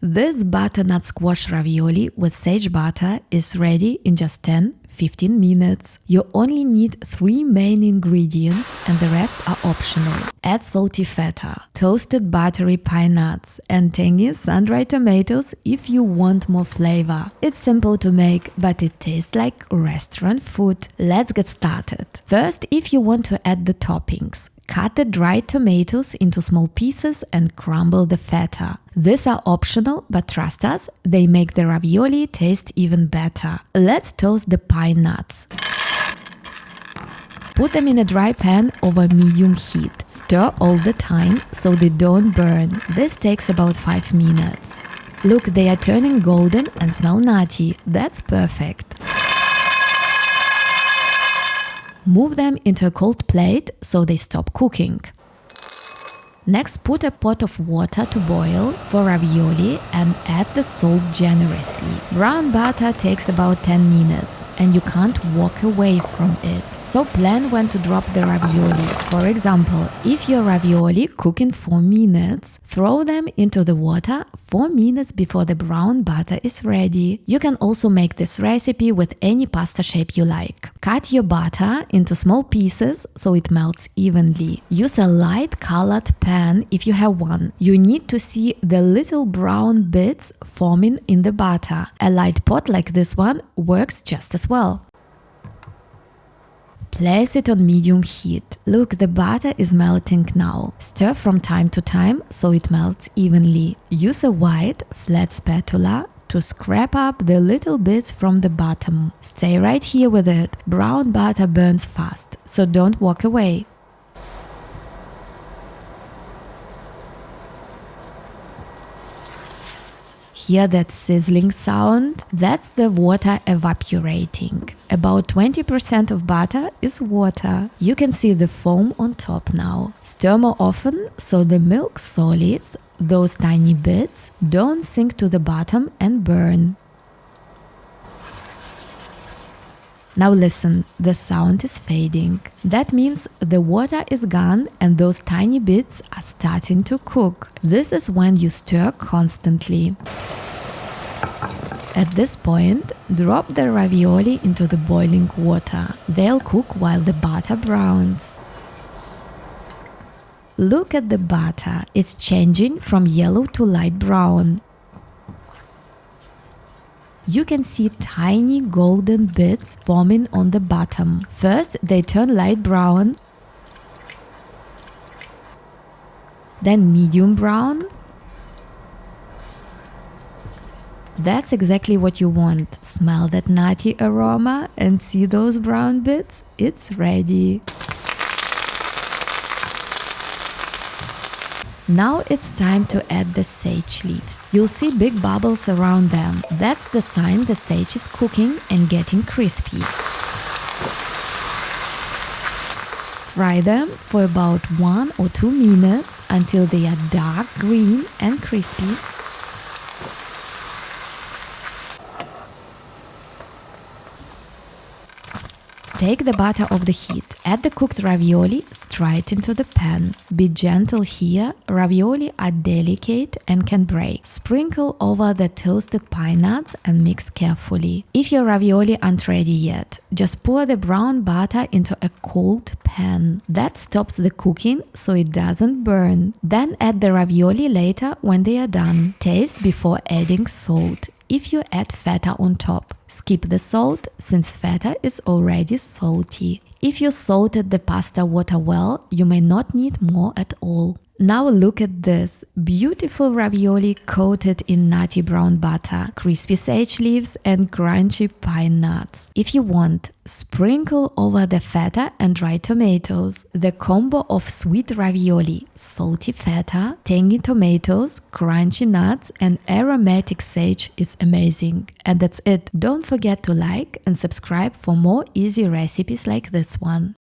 This butternut squash ravioli with sage butter is ready in just 10-15 minutes. You only need 3 main ingredients and the rest are optional. Add salty feta, toasted buttery pine nuts, and tangy sun-dried tomatoes if you want more flavor. It's simple to make, but it tastes like restaurant food. Let's get started. First, if you want to add the toppings, cut the dried tomatoes into small pieces and crumble the feta. These are optional, but trust us, they make the ravioli taste even better. Let's toast the pine nuts. Put them in a dry pan over medium heat. Stir all the time so they don't burn. This takes about 5 minutes. Look, they are turning golden and smell nutty. That's perfect. Move them into a cold plate so they stop cooking. Next, put a pot of water to boil for ravioli and add the salt generously. Brown butter takes about 10 minutes and you can't walk away from it. So plan when to drop the ravioli. For example, if your ravioli cook in 4 minutes, throw them into the water 4 minutes before the brown butter is ready. You can also make this recipe with any pasta shape you like. Cut your butter into small pieces so it melts evenly. Use a light colored pan if you have one. You need to see the little brown bits forming in the butter. A light pot like this one works just as well. Place it on medium heat. Look, the butter is melting now. Stir from time to time so it melts evenly. Use a wide, flat spatula to scrape up the little bits from the bottom. Stay right here with it. Brown butter burns fast, so don't walk away. Hear that sizzling sound? That's the water evaporating. About 20% of butter is water. You can see the foam on top now. Stir more often so the milk solids, those tiny bits, don't sink to the bottom and burn. Now listen, the sound is fading. That means the water is gone and those tiny bits are starting to cook. This is when you stir constantly. At this point, drop the ravioli into the boiling water. They'll cook while the butter browns. Look at the butter. It's changing from yellow to light brown. You can see tiny golden bits forming on the bottom. First, they turn light brown, then medium brown. That's exactly what you want. Smell that nutty aroma and see those brown bits? It's ready. Now it's time to add the sage leaves. You'll see big bubbles around them. That's the sign the sage is cooking and getting crispy. Fry them for about 1 or 2 minutes until they are dark green and crispy. Take the butter off the heat, add the cooked ravioli straight into the pan. Be gentle here, ravioli are delicate and can break. Sprinkle over the toasted pine nuts and mix carefully. If your ravioli aren't ready yet, just pour the brown butter into a cold pan. That stops the cooking so it doesn't burn. Then add the ravioli later when they are done. Taste before adding salt. If you add feta on top, skip the salt since feta is already salty. If you salted the pasta water well, you may not need more at all. Now look at this, beautiful ravioli coated in nutty brown butter, crispy sage leaves and crunchy pine nuts. If you want, sprinkle over the feta and dried tomatoes. The combo of sweet ravioli, salty feta, tangy tomatoes, crunchy nuts and aromatic sage is amazing. And that's it. Don't forget to like and subscribe for more easy recipes like this one.